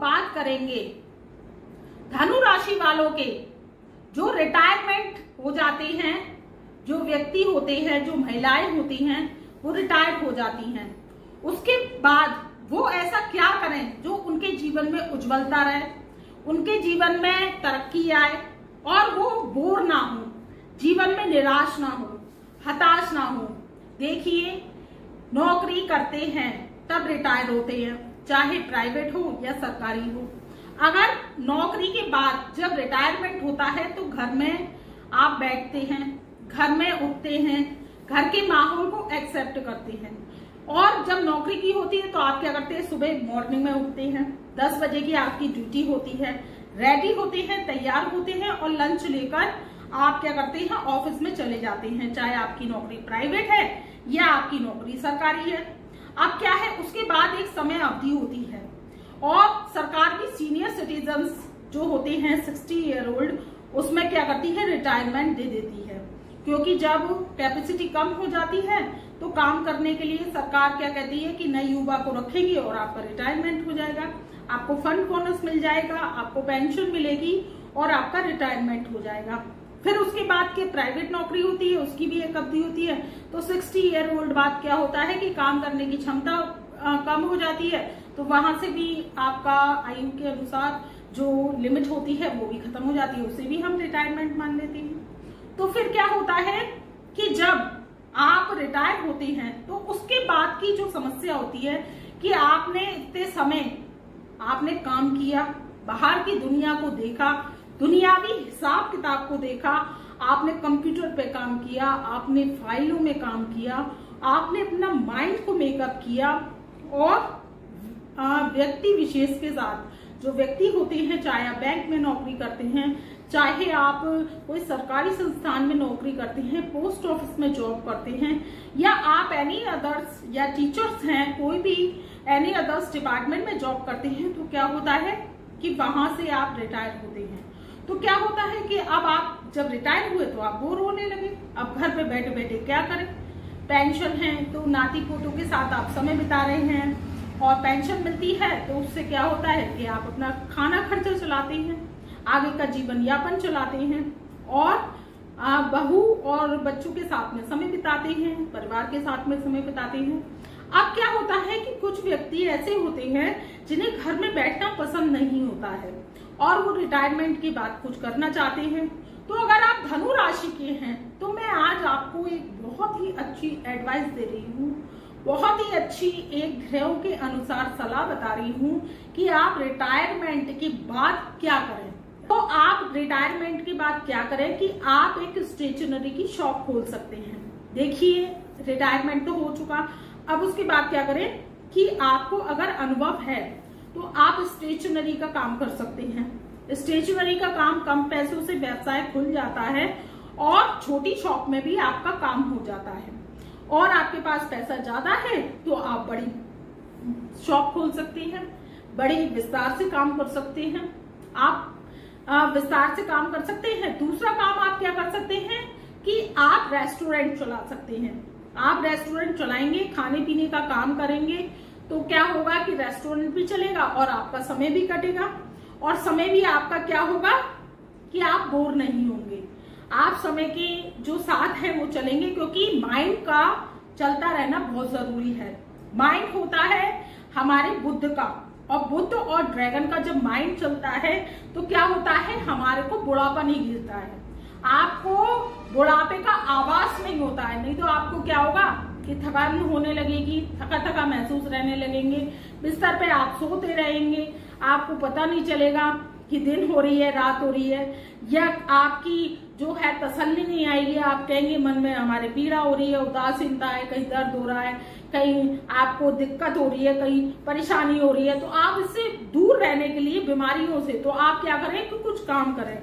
बात करेंगे धनु राशि वालों के जो रिटायरमेंट हो जाते हैं, जो व्यक्ति होते हैं, जो महिलाएं होती हैं वो रिटायर्ड हो जाती हैं, उसके बाद वो ऐसा क्या करें जो उनके जीवन में उज्जवलता रहे, उनके जीवन में तरक्की आए और वो बोर ना हो, जीवन में निराश ना हो, हताश ना हो। देखिए, नौकरी करते हैं तब रिटायर होते हैं, चाहे प्राइवेट हो या सरकारी हो। अगर नौकरी के बाद जब रिटायरमेंट होता है तो घर में आप बैठते हैं, घर में उठते हैं, घर के माहौल को एक्सेप्ट करते हैं। और जब नौकरी की होती है तो आप क्या करते हैं, सुबह मॉर्निंग में उठते हैं, 10 बजे की आपकी ड्यूटी होती है, रेडी होते हैं, तैयार होते हैं और लंच लेकर आप क्या करते हैं, ऑफिस में चले जाते हैं, चाहे आपकी नौकरी प्राइवेट है या आपकी नौकरी सरकारी है। अब क्या है, उसके बाद एक समय अवधि होती है और सरकार की सीनियर सिटीजन्स जो होते हैं 60 ईयर ओल्ड, उसमें क्या करती है, रिटायरमेंट दे देती है। क्योंकि जब कैपेसिटी कम हो जाती है तो काम करने के लिए सरकार क्या कहती है कि नई युवा को रखेगी और आपका रिटायरमेंट हो जाएगा, आपको फंड बोनस मिल जाएगा, आपको पेंशन मिलेगी और आपका रिटायरमेंट हो जाएगा। फिर उसके बाद के प्राइवेट नौकरी होती है, उसकी भी एक अवधि होती है। तो 60 ईयर ओल्ड बाद क्या होता है कि काम करने की क्षमता कम हो जाती है, तो वहां से भी आपका आयु के अनुसार जो लिमिट होती है वो भी खत्म हो जाती है, उसे भी हम रिटायरमेंट मान लेते हैं। तो फिर क्या होता है कि जब आप रिटायर होते हैं तो उसके बाद की जो समस्या होती है कि आपने इतने समय आपने काम किया, बाहर की दुनिया को देखा, दुनियावी हिसाब किताब को देखा, आपने कंप्यूटर पे काम किया, आपने फाइलों में काम किया, आपने अपना माइंड को मेकअप किया और व्यक्ति विशेष के साथ जो व्यक्ति होते हैं, चाहे आप बैंक में नौकरी करते हैं, चाहे आप कोई सरकारी संस्थान में नौकरी करते हैं, पोस्ट ऑफिस में जॉब करते हैं, या आप एनी अदर्स या टीचर्स हैं, कोई भी एनी अदर्स डिपार्टमेंट में जॉब करते हैं, तो क्या होता है कि वहां से आप रिटायर होते हैं। तो क्या होता है कि अब आप जब रिटायर हुए तो आप बोर होने लगे, अब घर पे बैठे बैठे क्या करें, पेंशन है तो नाती पोतों के साथ आप समय बिता रहे हैं और पेंशन मिलती है तो उससे क्या होता है कि आप अपना खाना खर्चा चलाते हैं, आगे का जीवन यापन चलाते हैं और बहू और बच्चों के साथ में समय बिताते हैं, परिवार के साथ में समय बिताते हैं। अब क्या होता है कि कुछ व्यक्ति ऐसे होते हैं जिन्हें घर में बैठना पसंद नहीं होता है और वो रिटायरमेंट के बाद कुछ करना चाहते हैं। तो अगर आप धनु राशि के हैं तो मैं आज आपको एक बहुत ही अच्छी एडवाइस दे रही हूँ, बहुत ही अच्छी एक ग्रहों के अनुसार सलाह बता रही हूँ कि आप रिटायरमेंट के बाद क्या करें। तो आप रिटायरमेंट के बाद क्या करें कि आप एक स्टेशनरी की शॉप खोल सकते हैं। देखिए, रिटायरमेंट तो हो चुका, अब उसके बाद क्या करें कि आपको अगर अनुभव है तो आप स्टेशनरी का काम कर सकते हैं। स्टेशनरी का काम कम पैसों से व्यवसाय खुल जाता है और छोटी शॉप में भी आपका काम हो जाता है। और आपके पास पैसा ज्यादा है तो आप बड़ी शॉप खोल सकते हैं, बड़े विस्तार से काम कर सकते हैं, आप विस्तार से काम कर सकते हैं। दूसरा काम आप क्या कर सकते हैं कि आप रेस्टोरेंट चला सकते हैं। आप रेस्टोरेंट चलाएंगे, खाने पीने का काम करेंगे तो क्या होगा कि रेस्टोरेंट भी चलेगा और आपका समय भी कटेगा और समय भी आपका क्या होगा कि आप बोर नहीं होंगे, आप समय के जो साथ है वो चलेंगे, क्योंकि माइंड का चलता रहना बहुत जरूरी है। माइंड होता है हमारे बुद्ध का, और बुद्ध और ड्रैगन का जब माइंड चलता है तो क्या होता है, हमारे को बुढ़ापा नहीं गिरता है, आपको बुढ़ापे का आवाज नहीं होता है। नहीं तो आपको क्या होगा कि थकान होने लगेगी, थका थका महसूस रहने लगेंगे, बिस्तर पे आप सोते रहेंगे, आपको पता नहीं चलेगा कि दिन हो रही है रात हो रही है, या आपकी जो है तसल्ली नहीं आएगी, आप कहेंगे मन में हमारे पीड़ा हो रही है, उदासीनता है, कहीं दर्द हो रहा है, कहीं आपको दिक्कत हो रही है, कहीं परेशानी हो रही है। तो आप इससे दूर रहने के लिए, बीमारियों से, तो आप क्या करें कि कुछ काम करें।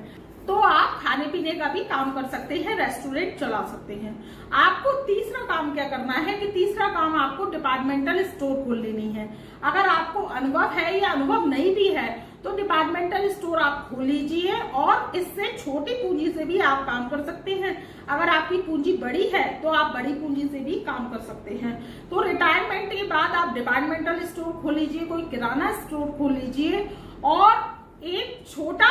तो आप खाने पीने का भी काम कर सकते हैं, रेस्टोरेंट चला सकते हैं। आपको तीसरा काम क्या करना है कि तीसरा काम आपको डिपार्टमेंटल स्टोर खोल लेनी है। अगर आपको अनुभव है या अनुभव नहीं भी है तो तो डिपार्टमेंटल स्टोर आप खोल लीजिए और इससे छोटी पूंजी से भी आप काम कर सकते हैं। अगर आपकी पूंजी बड़ी है तो आप बड़ी पूंजी से भी काम कर सकते हैं। तो रिटायरमेंट के बाद आप डिपार्टमेंटल स्टोर खोल लीजिए, कोई किराना स्टोर खोल लीजिए और एक छोटा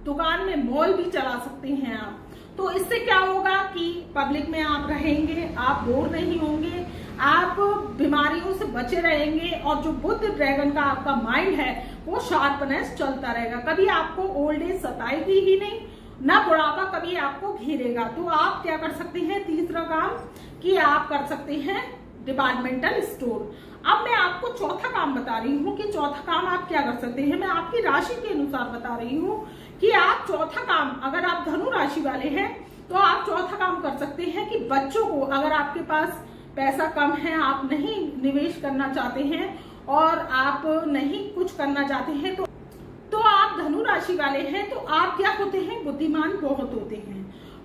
दुकान में मॉल भी चला सकते हैं आप। तो इससे क्या होगा कि पब्लिक में आप रहेंगे, आप बोर नहीं होंगे, आप बीमारियों से बचे रहेंगे और जो बुद्ध ड्रैगन का आपका माइंड है वो शार्पनेस चलता रहेगा। कभी आपको ओल्ड एज सताएगी ही नहीं, ना बुढ़ापा कभी आपको घेरेगा। तो आप क्या कर सकते हैं, तीसरा काम कि आप कर सकते हैं डिपार्टमेंटल स्टोर। अब मैं आपको चौथा काम बता रही हूँ कि चौथा काम आप क्या कर सकते हैं। मैं आपकी राशि के अनुसार बता रही हूँ कि आप चौथा काम, अगर आप धनु राशि वाले हैं तो आप चौथा काम कर सकते हैं कि बच्चों को, अगर आपके पास पैसा कम है, आप नहीं निवेश करना चाहते हैं और आप नहीं कुछ करना चाहते हैं, तो आप धनु राशि वाले हैं तो आप क्या होते हैं, बुद्धिमान बहुत होते हैं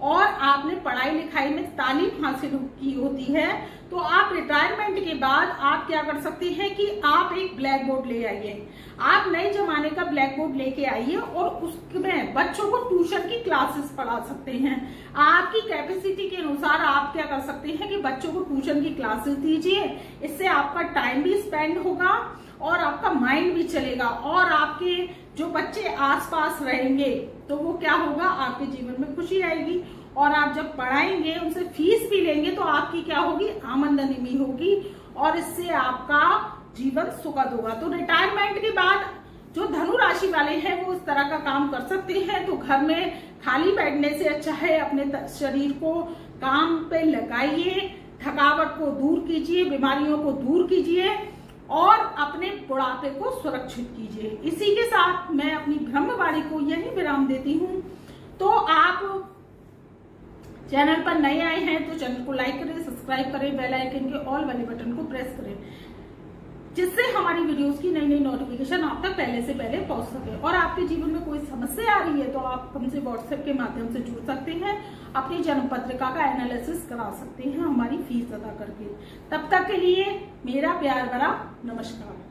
और आपने पढ़ाई लिखाई में तालीम हासिल की होती है। तो आप रिटायरमेंट के बाद आप क्या कर सकते हैं कि आप एक ब्लैक बोर्ड ले आइए, आप नए जमाने का ब्लैक बोर्ड लेके आइए और उसमें बच्चों को ट्यूशन की क्लासेस पढ़ा सकते हैं। आपकी कैपेसिटी के अनुसार आप क्या कर सकते हैं कि बच्चों को ट्यूशन की क्लासेस दीजिए। इससे आपका टाइम भी स्पेंड होगा और आपका माइंड भी चलेगा और आपके जो बच्चे आसपास रहेंगे तो वो क्या होगा, आपके जीवन में खुशी आएगी और आप जब पढ़ाएंगे, उनसे फीस भी लेंगे तो आपकी क्या होगी, आमदनी भी होगी और इससे आपका जीवन सुखद होगा। तो रिटायरमेंट के बाद जो धनु राशि वाले हैं वो इस तरह का काम कर सकते हैं। तो घर में खाली बैठने से अच्छा है अपने शरीर को काम पे लगाइए, थकावट को दूर कीजिए, बीमारियों को दूर कीजिए और अपने बुढ़ापे को सुरक्षित कीजिए। इसी के साथ मैं अपनी ब्रह्मवाणी को यही विराम देती हूँ। तो आप चैनल पर नए आए हैं तो चैनल को लाइक करें, सब्सक्राइब करें, बेल आइकन के ऑल वाले बटन को प्रेस करें, जिससे हमारी वीडियोस की नई नई नोटिफिकेशन आप तक पहले से पहले पहुंच सके। और आपके जीवन में कोई समस्या आ रही है तो आप हमसे व्हाट्सएप के माध्यम से जुड़ सकते हैं, अपनी जन्म पत्रिका का एनालिसिस करा सकते हैं हमारी फीस अदा करके। तब तक के लिए मेरा प्यार भरा नमस्कार।